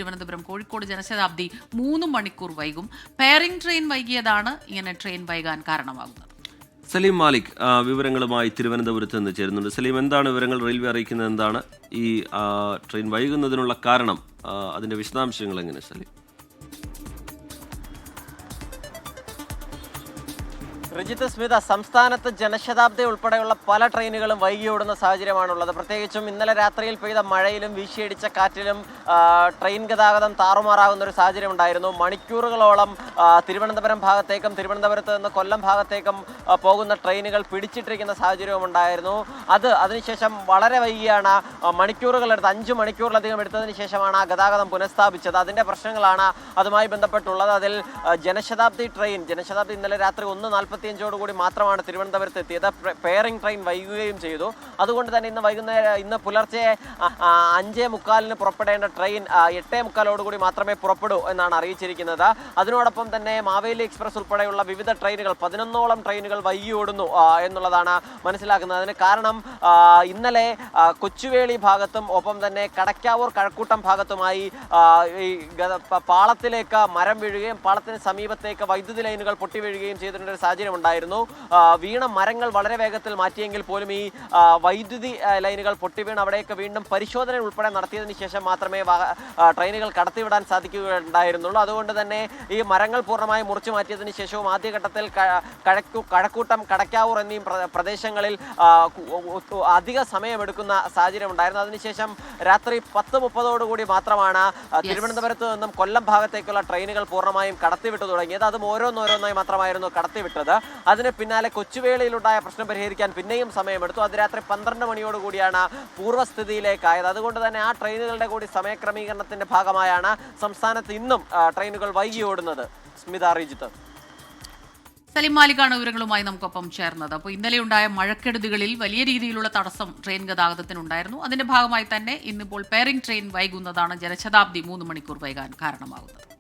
തിരുവനന്തപുരം കോഴിക്കോട് ജനശതാബ്ദി 3 മണിക്കൂർ വൈകും. Pairing train വൈകിയതാണ് ഇങ്ങനെ ട്രെയിൻ വൈകാൻ കാരണമാകുന്നത്. സലീം മാലിക് വിവരങ്ങളുമായി തിരുവനന്തപുരത്ത് നിന്ന് ചേരുന്നുണ്ട്. സലീം, എന്താണ് വിവരങ്ങൾ? റെയിൽവേ അറിയിക്കുന്നത് എന്താണ്? ഈ ട്രെയിൻ വൈകുന്നതിനുള്ള കാരണം, അതിന്റെ വിശദാംശങ്ങൾ എങ്ങനെ സലീം? രജിത്, സ്മിത, സംസ്ഥാനത്ത് ജനശതാബ്ദി ഉൾപ്പെടെയുള്ള പല ട്രെയിനുകളും വൈകിയോടുന്ന സാഹചര്യമാണുള്ളത്. പ്രത്യേകിച്ചും ഇന്നലെ രാത്രിയിൽ പെയ്ത മഴയിലും വീശിയടിച്ച കാറ്റിലും ട്രെയിൻ ഗതാഗതം താറുമാറാകുന്ന ഒരു സാഹചര്യം ഉണ്ടായിരുന്നു. മണിക്കൂറുകളോളം തിരുവനന്തപുരം ഭാഗത്തേക്കും തിരുവനന്തപുരത്ത് നിന്ന് കൊല്ലം ഭാഗത്തേക്കും പോകുന്ന ട്രെയിനുകൾ പിടിച്ചിട്ടിരിക്കുന്ന സാഹചര്യവും ഉണ്ടായിരുന്നു. അതിനുശേഷം വളരെ വൈകിയാണ് മണിക്കൂറുകളെടുത്ത് 5 മണിക്കൂറിലധികം എടുത്തതിന് ശേഷമാണ് ആ ഗതാഗതം പുനഃസ്ഥാപിച്ചത്. അതിൻ്റെ പ്രശ്നങ്ങളാണ് അതുമായി ബന്ധപ്പെട്ടുള്ളത്. അതിൽ ജനശതാബ്ദി ഇന്നലെ രാത്രി 1:45 മാത്രമാണ് തിരുവനന്തപുരത്ത് എത്തിയത്. പെയറിംഗ് ട്രെയിൻ വൈകുകയും ചെയ്തു. അതുകൊണ്ട് തന്നെ ഇന്ന് പുലർച്ചെ 5:45 പുറപ്പെടേണ്ട ട്രെയിൻ 8:45 മാത്രമേ പുറപ്പെടൂ എന്നാണ് അറിയിച്ചിരിക്കുന്നത്. അതിനോടൊപ്പം തന്നെ മാവേലി എക്സ്പ്രസ് ഉൾപ്പെടെയുള്ള വിവിധ ട്രെയിനുകൾ 11ഓളം ട്രെയിനുകൾ വൈകി ഓടുന്നു എന്നുള്ളതാണ് മനസ്സിലാക്കുന്നത്. അതിന് കാരണം ഇന്നലെ കൊച്ചുവേളി ഭാഗത്തും ഒപ്പം തന്നെ കടക്കാവൂർ കഴക്കൂട്ടം ഭാഗത്തുമായി ഈ പാളത്തിലേക്ക് മരം വീഴുകയും പാളത്തിന് സമീപത്തേക്ക് വൈദ്യുതി ലൈനുകൾ പൊട്ടി വീഴുകയും ചെയ്തിട്ടുണ്ട് സാഹചര്യം ഉണ്ടായിരുന്നു. വീണ മരങ്ങൾ വളരെ വേഗത്തിൽ മാറ്റിയെങ്കിൽ പോലും ഈ വൈദ്യുതി ലൈനുകൾ പൊട്ടി വീണ് അവിടേക്ക് വീണ്ടും പരിശോധന ഉൾപ്പെടെ നടത്തിയതിനു ശേഷം മാത്രമേ ട്രെയിനുകൾ കടത്തിവിടാൻ സാധിക്കുകയുണ്ടായിരുന്നുള്ളൂ. അതുകൊണ്ട് തന്നെ ഈ മരങ്ങൾ പൂർണ്ണമായും മുറിച്ചു മാറ്റിയതിനു ശേഷവും ആദ്യഘട്ടത്തിൽ കഴക്കൂട്ടം, കടക്കാവൂർ എന്നീ പ്രദേശങ്ങളിൽ അധിക സമയമെടുക്കുന്ന സാഹചര്യം ഉണ്ടായിരുന്നു. അതിനുശേഷം രാത്രി 10:30 മാത്രമാണ് തിരുവനന്തപുരത്ത് നിന്നും കൊല്ലം ഭാഗത്തേക്കുള്ള ട്രെയിനുകൾ പൂർണ്ണമായും കടത്തിവിട്ടു തുടങ്ങിയത്. അതും ഓരോന്നോരോന്നായി മാത്രമായിരുന്നു കടത്തിവിട്ടത്. അതിന് പിന്നാലെ കൊച്ചുവേളിയിലുണ്ടായ പ്രശ്നം പരിഹരിക്കാൻ പിന്നെയും സമയമെടുത്തു. അത് രാത്രി 12 മണിയോടുകൂടിയാണ് പൂർവ്വസ്ഥിതിയിലേക്കായത്. അതുകൊണ്ട് തന്നെ ആ ട്രെയിനുകളുടെ കൂടി സമയക്രമീകരണത്തിന്റെ ഭാഗമായാണ് സംസ്ഥാനത്ത് ഇന്നും ട്രെയിനുകൾ വൈകി ഓടുന്നത്. സ്മിത, റിജിത്ത്. സലീം മാലിക്കാണ് വിവരങ്ങളുമായി നമുക്കൊപ്പം ചേർന്നത്. അപ്പോൾ ഇന്നലെ ഉണ്ടായ മഴക്കെടുതികളിൽ വലിയ രീതിയിലുള്ള തടസ്സം ട്രെയിൻ ഗതാഗതത്തിനുണ്ടായിരുന്നു. അതിന്റെ ഭാഗമായി തന്നെ ഇന്നിപ്പോൾ പെയറിംഗ് ട്രെയിൻ വൈകുന്നതാണ് ജനശതാബ്ദി 3 മണിക്കൂർ വൈകാൻ കാരണമാകുന്നത്.